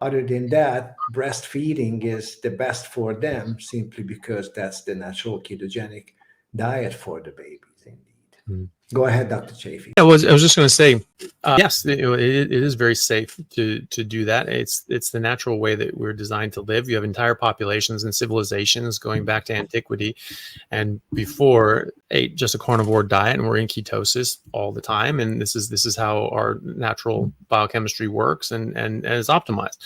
Other than that, breastfeeding is the best for them simply because that's the natural ketogenic diet for the babies, indeed. Mm. Go ahead, Dr. Chafee. I was just going to say, yes, it is very safe to do that. It's the natural way that we're designed to live. You have entire populations and civilizations going back to antiquity, and before ate just a carnivore diet, and we're in ketosis all the time. And this is how our natural biochemistry works and is optimized.